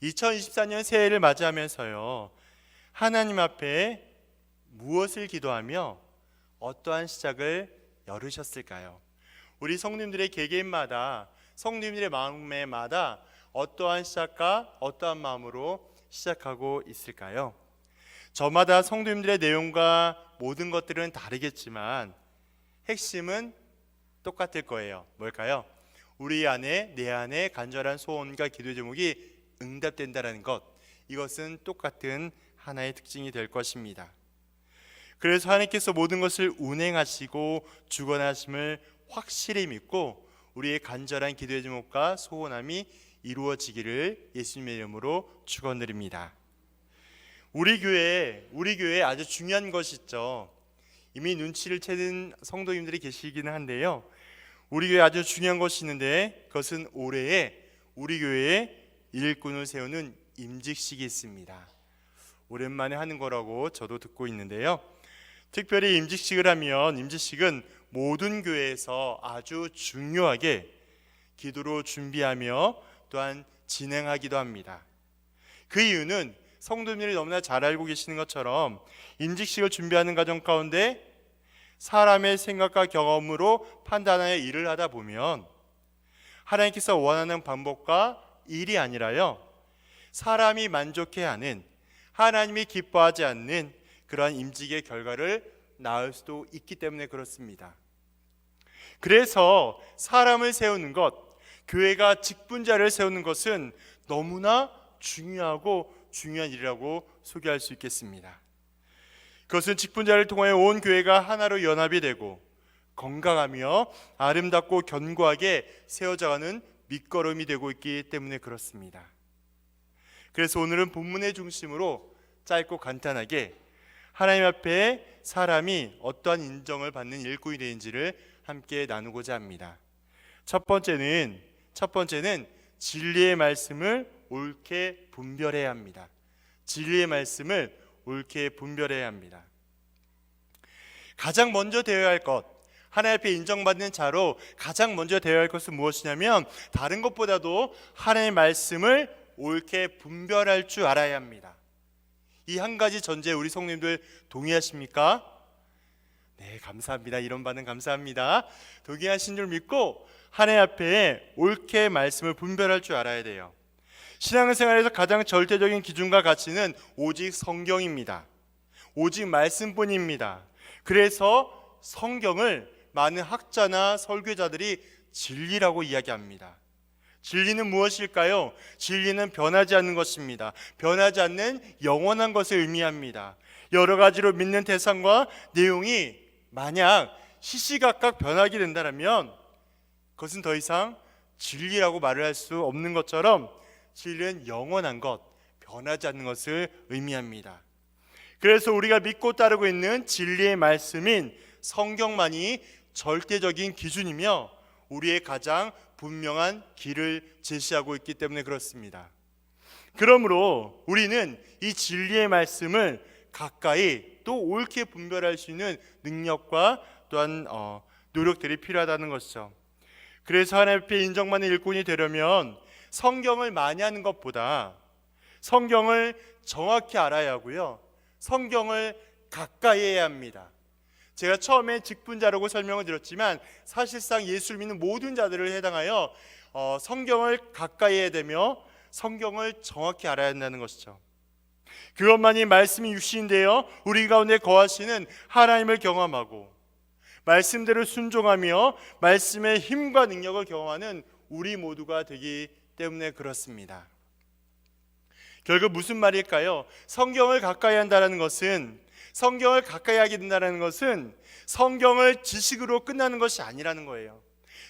2024년 새해를 맞이하면서요, 하나님 앞에 무엇을 기도하며 어떠한 시작을 열으셨을까요? 우리 성도님들의 개개인마다, 성도님들의 마음에마다 어떠한 시작과 어떠한 마음으로 시작하고 있을까요? 저마다 성도님들의 내용과 모든 것들은 다르겠지만 핵심은 똑같을 거예요. 뭘까요? 우리 안에, 내 안에 간절한 소원과 기도 제목이 응답된다는 것, 이것은 똑같은 하나의 특징이 될 것입니다. 그래서 하나님께서 모든 것을 운행하시고 주관하심을 확실히 믿고 우리의 간절한 기도의 제목과 소원함이 이루어지기를 예수님의 이름으로 축원드립니다. 우리 교회에 아주 중요한 것이 있죠. 이미 눈치를 채는 성도님들이 계시기는 한데요, 우리 교회에 아주 중요한 것이 있는데, 그것은 올해에 우리 교회에 일꾼을 세우는 임직식이 있습니다. 오랜만에 하는 거라고 저도 듣고 있는데요, 특별히 임직식을 하면, 임직식은 모든 교회에서 아주 중요하게 기도로 준비하며 또한 진행하기도 합니다. 그 이유는 성도님들이 너무나 잘 알고 계시는 것처럼 임직식을 준비하는 과정 가운데 사람의 생각과 경험으로 판단하여 일을 하다 보면 하나님께서 원하는 방법과 일이 아니라요, 사람이 만족해하는, 하나님이 기뻐하지 않는 그러한 임직의 결과를 낳을 수도 있기 때문에 그렇습니다. 그래서 사람을 세우는 것, 교회가 직분자를 세우는 것은 너무나 중요하고 중요한 일이라고 소개할 수 있겠습니다. 그것은 직분자를 통하여 온 교회가 하나로 연합이 되고 건강하며 아름답고 견고하게 세워져가는 밑거름이 되고 있기 때문에 그렇습니다. 그래서 오늘은 본문의 중심으로 짧고 간단하게 하나님 앞에 사람이 어떠한 인정을 받는 일꾼이 되는지를 함께 나누고자 합니다. 첫 번째는 진리의 말씀을 옳게 분별해야 합니다. 진리의 말씀을 옳게 분별해야 합니다. 가장 먼저 되어야 할 것, 하나님 앞에 인정받는 자로 가장 먼저 되어야 할 것은 무엇이냐면, 다른 것보다도 하나님의 말씀을 옳게 분별할 줄 알아야 합니다. 이 한 가지 전제에 우리 성도님들 동의하십니까? 네, 감사합니다. 이런 반응 감사합니다. 동의하신 줄 믿고 하나님 앞에 옳게 말씀을 분별할 줄 알아야 돼요. 신앙생활에서 가장 절대적인 기준과 가치는 오직 성경입니다. 오직 말씀뿐입니다. 그래서 성경을 많은 학자나 설교자들이 진리라고 이야기합니다. 진리는 무엇일까요? 진리는 변하지 않는 것입니다. 변하지 않는 영원한 것을 의미합니다. 여러 가지로 믿는 대상과 내용이 만약 시시각각 변하게 된다면 그것은 더 이상 진리라고 말을 할 수 없는 것처럼 진리는 영원한 것, 변하지 않는 것을 의미합니다. 그래서 우리가 믿고 따르고 있는 진리의 말씀인 성경만이 절대적인 기준이며 우리의 가장 분명한 길을 제시하고 있기 때문에 그렇습니다. 그러므로 우리는 이 진리의 말씀을 가까이 또 옳게 분별할 수 있는 능력과 또한 노력들이 필요하다는 것이죠. 그래서 하나님 앞에 인정받는 일꾼이 되려면 성경을 많이 하는 것보다 성경을 정확히 알아야 하고요, 성경을 가까이 해야 합니다. 제가 처음에 직분자라고 설명을 드렸지만 사실상 예수를 믿는 모든 자들을 해당하여 성경을 가까이 해야 되며 성경을 정확히 알아야 한다는 것이죠. 그것만이 말씀이 육신인데요, 우리 가운데 거하시는 하나님을 경험하고 말씀대로 순종하며 말씀의 힘과 능력을 경험하는 우리 모두가 되기 때문에 그렇습니다. 결국 무슨 말일까요? 성경을 가까이 한다는 것은, 성경을 가까이 하게 된다는 것은 성경을 지식으로 끝나는 것이 아니라는 거예요.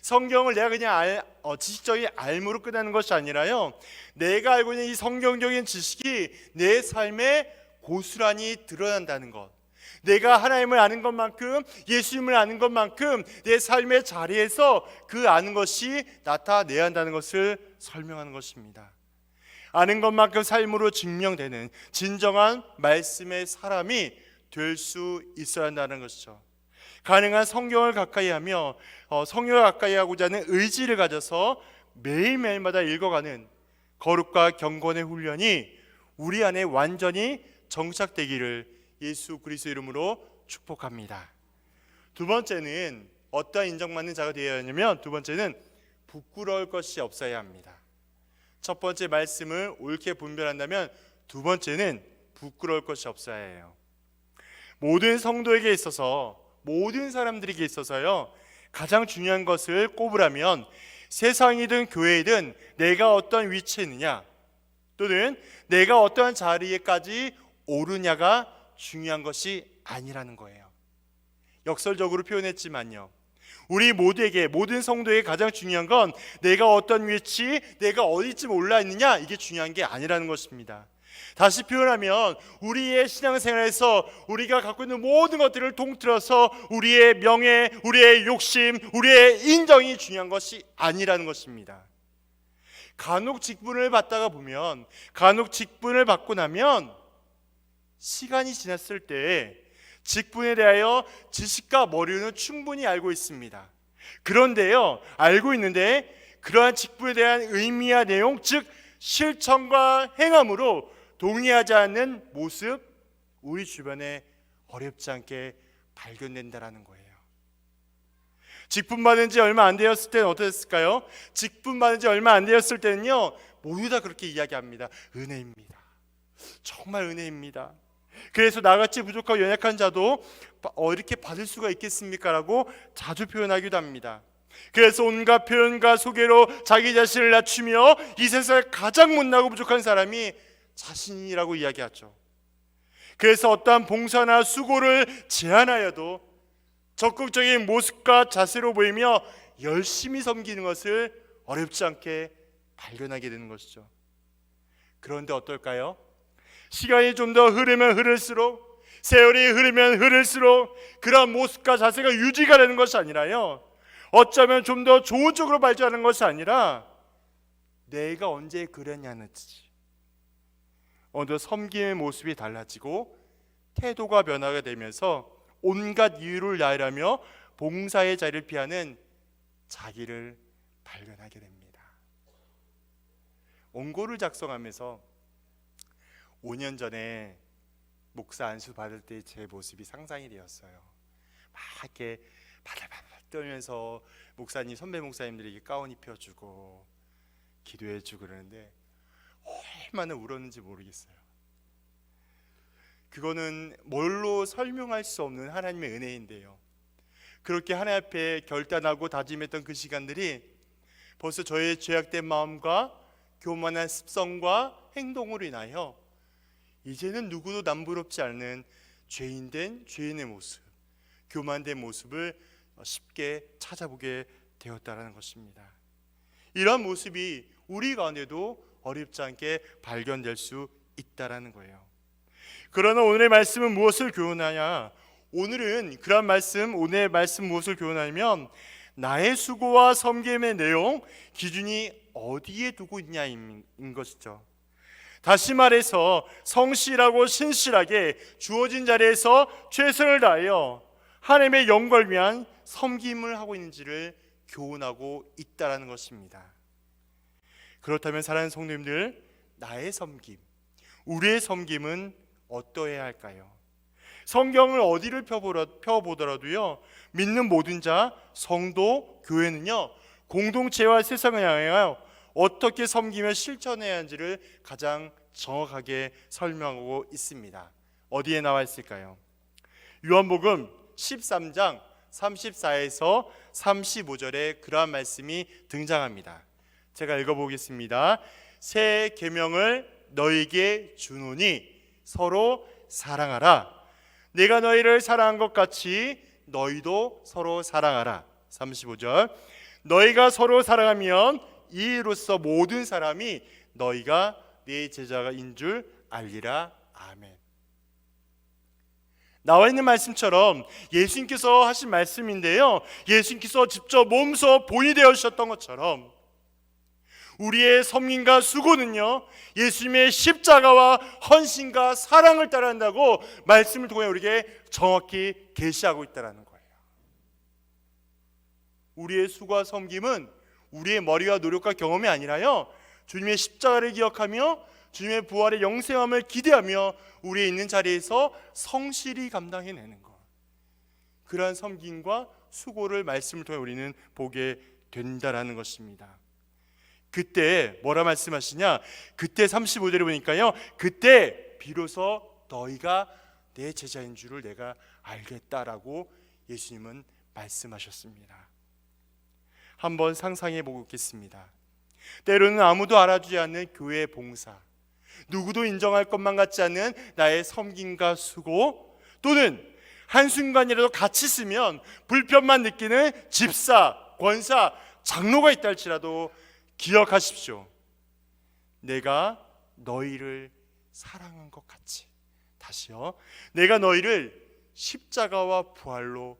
성경을 내가 그냥 지식적인 알므로 끝나는 것이 아니라요, 내가 알고 있는 이 성경적인 지식이 내 삶에 고스란히 드러난다는 것, 내가 하나님을 아는 것만큼, 예수님을 아는 것만큼 내 삶의 자리에서 그 아는 것이 나타내야 한다는 것을 설명하는 것입니다. 아는 것만큼 삶으로 증명되는 진정한 말씀의 사람이 될 수 있어야 한다는 것이죠. 가능한 성경을 가까이 하며 성경을 가까이 하고자 하는 의지를 가져서 매일매일마다 읽어가는 거룩과 경건의 훈련이 우리 안에 완전히 정착되기를 예수 그리스도 이름으로 축복합니다. 두 번째는 어떠한 인정받는 자가 되어야 하냐면, 두 번째는 부끄러울 것이 없어야 합니다. 첫 번째 말씀을 옳게 분별한다면 두 번째는 부끄러울 것이 없어야 해요. 모든 성도에게 있어서, 모든 사람들에게 있어서요, 가장 중요한 것을 꼽으라면 세상이든 교회이든 내가 어떤 위치에 있느냐, 또는 내가 어떠한 자리에까지 오르냐가 중요한 것이 아니라는 거예요. 역설적으로 표현했지만요, 우리 모두에게, 모든 성도에게 가장 중요한 건 내가 어떤 위치, 내가 어디쯤 올라 있느냐, 이게 중요한 게 아니라는 것입니다. 다시 표현하면 우리의 신앙생활에서 우리가 갖고 있는 모든 것들을 통틀어서 우리의 명예, 우리의 욕심, 우리의 인정이 중요한 것이 아니라는 것입니다. 간혹 직분을 받다가 보면, 간혹 직분을 받고 나면 시간이 지났을 때 직분에 대하여 지식과 머리로는 충분히 알고 있습니다. 그런데요, 알고 있는데 그러한 직분에 대한 의미와 내용, 즉 실천과 행함으로 동의하지 않는 모습, 우리 주변에 어렵지 않게 발견된다라는 거예요. 직분 받은 지 얼마 안 되었을 때는 어땠을까요? 직분 받은 지 얼마 안 되었을 때는요, 모두 다 그렇게 이야기합니다. 은혜입니다. 정말 은혜입니다. 그래서 나같이 부족하고 연약한 자도 이렇게 받을 수가 있겠습니까? 라고 자주 표현하기도 합니다. 그래서 온갖 표현과 소개로 자기 자신을 낮추며 이 세상에 가장 못나고 부족한 사람이 자신이라고 이야기하죠. 그래서 어떠한 봉사나 수고를 제안하여도 적극적인 모습과 자세로 보이며 열심히 섬기는 것을 어렵지 않게 발견하게 되는 것이죠. 그런데 어떨까요? 시간이 좀 더 흐르면 흐를수록, 세월이 흐르면 흐를수록 그런 모습과 자세가 유지가 되는 것이 아니라요, 어쩌면 좀 더 좋은 쪽으로 발전하는 것이 아니라 내가 언제 그랬냐는지, 어느 섬김의 모습이 달라지고 태도가 변화가 되면서 온갖 이유를 야유하며 봉사의 자리를 피하는 자기를 발견하게 됩니다. 원고를 작성하면서 5년 전에 목사 안수 받을 때 제 모습이 상상이 되었어요. 막 이렇게 바들바들 떨면서 목사님, 선배 목사님들에게 가운 입혀주고 기도해주고 그러는데 얼마나 울었는지 모르겠어요. 그거는 뭘로 설명할 수 없는 하나님의 은혜인데요, 그렇게 하나님 앞에 결단하고 다짐했던 그 시간들이 벌써 저의 죄악된 마음과 교만한 습성과 행동으로 인하여 이제는 누구도 남부럽지 않는 죄인된 죄인의 모습, 교만된 모습을 쉽게 찾아보게 되었다는 것입니다. 이러한 모습이 우리 가운데도 어렵지 않게 발견될 수 있다는 거예요. 그러나 오늘의 말씀은 무엇을 교훈하냐? 오늘은 그런 말씀, 오늘의 말씀 무엇을 교훈하냐면 나의 수고와 섬김의 내용, 기준이 어디에 두고 있냐인 것이죠. 다시 말해서 성실하고 신실하게 주어진 자리에서 최선을 다하여 하나님의 영광을 위한 섬김을 하고 있는지를 교훈하고 있다는 것입니다. 그렇다면 사랑하는 성도님들, 나의 섬김, 우리의 섬김은 어떠해야 할까요? 성경을 어디를 펴보더라도요, 믿는 모든 자, 성도, 교회는요, 공동체와 세상을 향하여 어떻게 섬기며 실천해야 하는지를 가장 정확하게 설명하고 있습니다. 어디에 나와 있을까요? 요한복음 13장 34에서 35절에 그러한 말씀이 등장합니다. 제가 읽어보겠습니다. 새 계명을 너희에게 주노니 서로 사랑하라. 내가 너희를 사랑한 것 같이 너희도 서로 사랑하라. 35절, 너희가 서로 사랑하면 이로써 모든 사람이 너희가 네 제자인 줄 알리라. 아멘. 나와 있는 말씀처럼 예수님께서 하신 말씀인데요, 예수님께서 직접 몸소 본이 되어 주셨던 것처럼 우리의 섬김과 수고는요, 예수님의 십자가와 헌신과 사랑을 따라한다고 말씀을 통해 우리에게 정확히 계시하고 있다는 거예요. 우리의 수고와 섬김은 우리의 머리와 노력과 경험이 아니라요, 주님의 십자가를 기억하며 주님의 부활의 영생함을 기대하며 우리의 있는 자리에서 성실히 감당해내는 것, 그러한 섬김과 수고를 말씀을 통해 우리는 보게 된다라는 것입니다. 그때 뭐라 말씀하시냐? 그때 35절에 보니까요, 그때 비로소 너희가 내 제자인 줄을 내가 알겠다라고 예수님은 말씀하셨습니다. 한번 상상해 보고 있겠습니다. 때로는 아무도 알아주지 않는 교회 봉사, 누구도 인정할 것만 같지 않은 나의 섬김과 수고, 또는 한순간이라도 같이 쓰면 불편만 느끼는 집사, 권사, 장로가 있다 할지라도 기억하십시오. 내가 너희를 사랑한 것 같이, 다시요, 내가 너희를 십자가와 부활로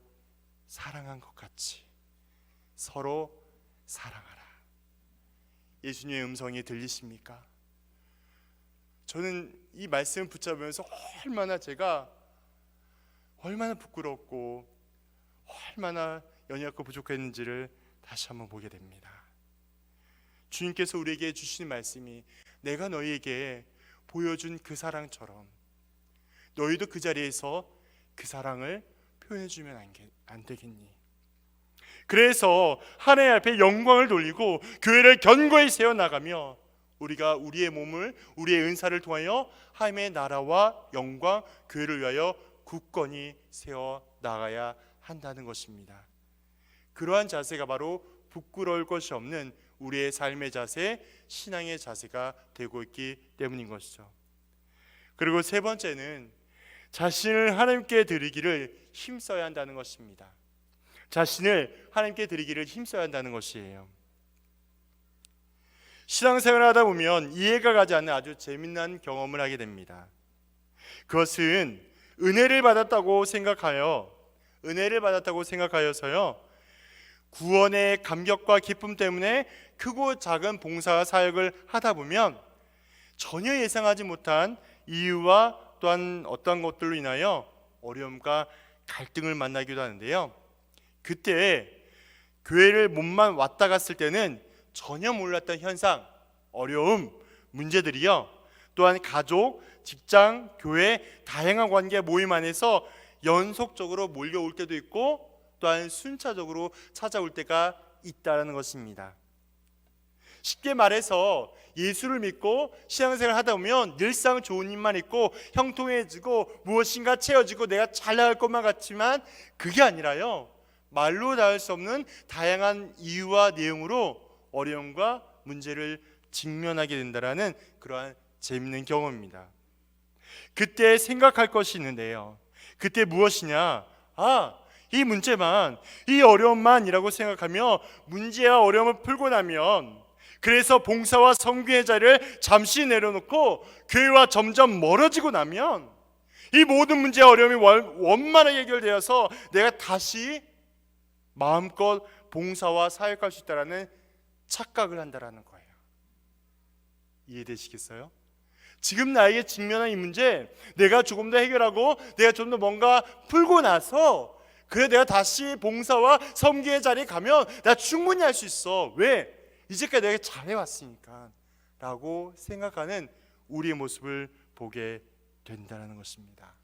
사랑한 것 같이 서로 사랑하라. 예수님의 음성이 들리십니까? 저는 이 말씀을 붙잡으면서 얼마나 부끄럽고 얼마나 연약하고 부족했는지를 다시 한번 보게 됩니다. 주님께서 우리에게 주시는 말씀이 내가 너희에게 보여준 그 사랑처럼 너희도 그 자리에서 그 사랑을 표현해주면 안 되겠니? 그래서 하나님 앞에 영광을 돌리고 교회를 견고히 세워나가며 우리가 우리의 몸을, 우리의 은사를 통하여 하나님의 나라와 영광, 교회를 위하여 굳건히 세워나가야 한다는 것입니다. 그러한 자세가 바로 부끄러울 것이 없는 우리의 삶의 자세, 신앙의 자세가 되고 있기 때문인 것이죠. 그리고 세 번째는 자신을 하나님께 드리기를 힘써야 한다는 것입니다. 자신을 하나님께 드리기를 힘써야 한다는 것이에요. 신앙생활을 하다 보면 이해가 가지 않는 아주 재미난 경험을 하게 됩니다. 그것은 은혜를 받았다고 생각하여서요, 구원의 감격과 기쁨 때문에 크고 작은 봉사와 사역을 하다 보면 전혀 예상하지 못한 이유와 또한 어떤 것들로 인하여 어려움과 갈등을 만나기도 하는데요, 그때 교회를 몸만 왔다 갔을 때는 전혀 몰랐던 현상, 어려움, 문제들이요, 또한 가족, 직장, 교회, 다양한 관계 모임 안에서 연속적으로 몰려올 때도 있고 또한 순차적으로 찾아올 때가 있다는 것입니다. 쉽게 말해서 예수를 믿고 신앙생활을 하다 보면 늘상 좋은 일만 있고 형통해지고 무엇인가 채워지고 내가 잘 나갈 것만 같지만 그게 아니라요, 말로 닿을 수 없는 다양한 이유와 내용으로 어려움과 문제를 직면하게 된다라는 그러한 재미있는 경험입니다. 그때 생각할 것이 있는데요, 그때 무엇이냐? 이 문제만, 이 어려움만이라고 생각하며 문제와 어려움을 풀고 나면, 그래서 봉사와 섬김의 자리를 잠시 내려놓고 교회와 점점 멀어지고 나면 이 모든 문제와 어려움이 원만하게 해결되어서 내가 다시 마음껏 봉사와 사역할 수 있다는 착각을 한다는 거예요. 이해되시겠어요? 지금 나에게 직면한 이 문제, 내가 조금 더 해결하고 내가 좀 더 뭔가 풀고 나서 그래 내가 다시 봉사와 섬김의 자리에 가면 나 충분히 할 수 있어. 왜? 이제까지 내가 잘해왔으니까 라고 생각하는 우리의 모습을 보게 된다는 것입니다.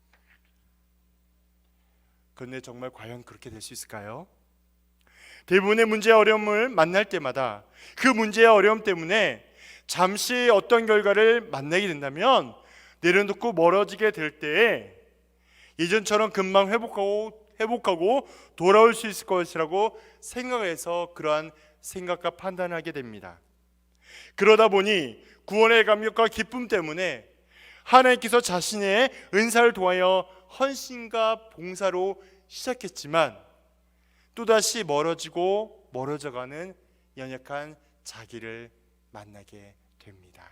그런데 정말 과연 그렇게 될 수 있을까요? 대부분의 문제와 어려움을 만날 때마다 그 문제와 어려움 때문에 잠시 어떤 결과를 만나게 된다면 내려놓고 멀어지게 될 때에 예전처럼 금방 회복하고 돌아올 수 있을 것이라고 생각해서 그러한 생각과 판단을 하게 됩니다. 그러다 보니 구원의 감격과 기쁨 때문에 하나님께서 자신의 은사를 통하여 헌신과 봉사로 시작했지만 또다시 멀어져가는 연약한 자기를 만나게 됩니다.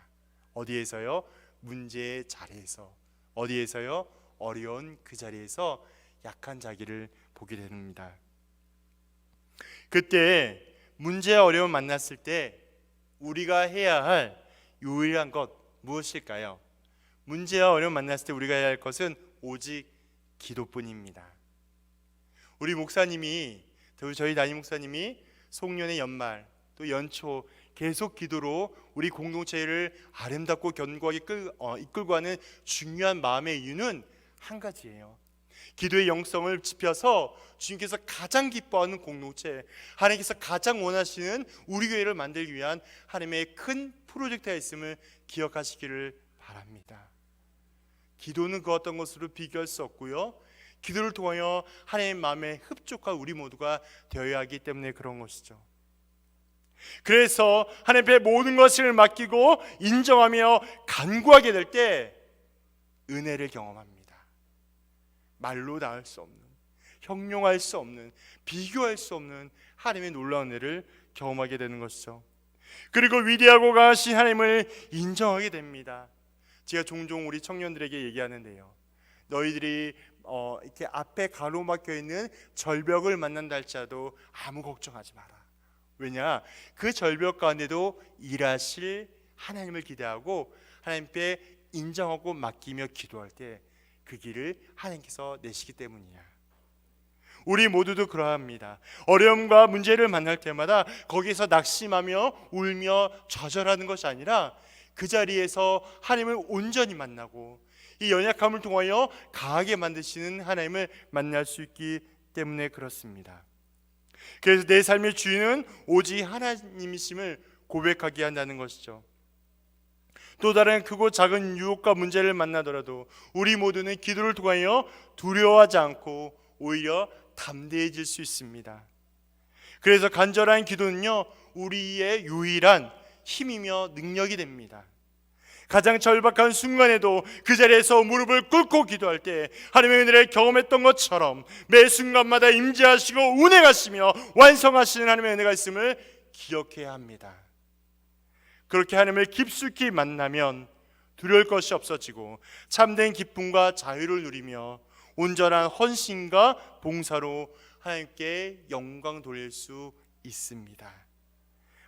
어디에서요? 문제의 자리에서. 어디에서요? 어려운 그 자리에서 약한 자기를 보게 됩니다. 그때 문제와 어려움을 만났을 때 우리가 해야 할 유일한 것 무엇일까요? 문제와 어려움을 만났을 때 우리가 해야 할 것은 오직 기도뿐입니다. 우리 목사님이, 저희 담임 목사님이 송년회 연말 또 연초 계속 기도로 우리 공동체를 아름답고 견고하게 이끌고 가는 중요한 마음의 이유는 한 가지예요. 기도의 영성을 짚어서 주님께서 가장 기뻐하는 공동체, 하나님께서 가장 원하시는 우리 교회를 만들기 위한 하나님의 큰 프로젝트가 있음을 기억하시기를 바랍니다. 기도는 그 어떤 것으로 비교할 수 없고요, 기도를 통하여 하나님의 마음에 흡족한 우리 모두가 되어야 하기 때문에 그런 것이죠. 그래서 하나님 앞에 모든 것을 맡기고 인정하며 간구하게 될 때 은혜를 경험합니다. 말로 닿을 수 없는, 형용할 수 없는, 비교할 수 없는 하나님의 놀라운 은혜를 경험하게 되는 것이죠. 그리고 위대하고 강하신 하나님을 인정하게 됩니다. 제가 종종 우리 청년들에게 얘기하는데요, 너희들이 이렇게 앞에 가로막혀 있는 절벽을 만난다 할지라도 아무 걱정하지 마라. 왜냐? 그 절벽 가운데도 일하실 하나님을 기대하고 하나님께 인정하고 맡기며 기도할 때 그 길을 하나님께서 내시기 때문이야. 우리 모두도 그러합니다. 어려움과 문제를 만날 때마다 거기에서 낙심하며 울며 좌절하는 것이 아니라 그 자리에서 하나님을 온전히 만나고 이 연약함을 통하여 강하게 만드시는 하나님을 만날 수 있기 때문에 그렇습니다. 그래서 내 삶의 주인은 오직 하나님이심을 고백하게 한다는 것이죠. 또 다른 크고 작은 유혹과 문제를 만나더라도 우리 모두는 기도를 통하여 두려워하지 않고 오히려 담대해질 수 있습니다. 그래서 간절한 기도는요, 우리의 유일한 힘이며 능력이 됩니다. 가장 절박한 순간에도 그 자리에서 무릎을 꿇고 기도할 때 하나님의 은혜를 경험했던 것처럼 매 순간마다 임재하시고 운행하시며 완성하시는 하나님의 은혜가 있음을 기억해야 합니다. 그렇게 하나님을 깊숙이 만나면 두려울 것이 없어지고 참된 기쁨과 자유를 누리며 온전한 헌신과 봉사로 하나님께 영광 돌릴 수 있습니다.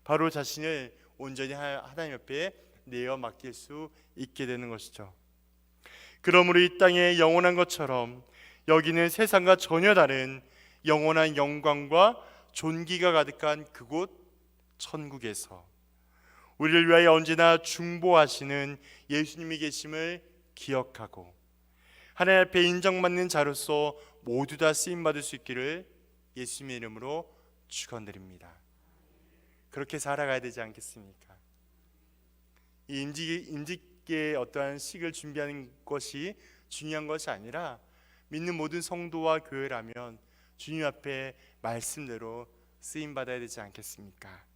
바로 자신을 온전히 하나님 옆에 내어 맡길 수 있게 되는 것이죠. 그러므로 이 땅에 영원한 것처럼 여기는 세상과 전혀 다른 영원한 영광과 존귀가 가득한 그곳 천국에서 우리를 위하여 언제나 중보하시는 예수님이 계심을 기억하고 하나님 앞에 인정받는 자로서 모두 다 쓰임받을 수 있기를 예수님의 이름으로 축원드립니다. 그렇게 살아가야 되지 않겠습니까? 이 임직계의 어떠한 식을 준비하는 것이 중요한 것이 아니라 믿는 모든 성도와 교회라면 주님 앞에 말씀대로 쓰임받아야 되지 않겠습니까?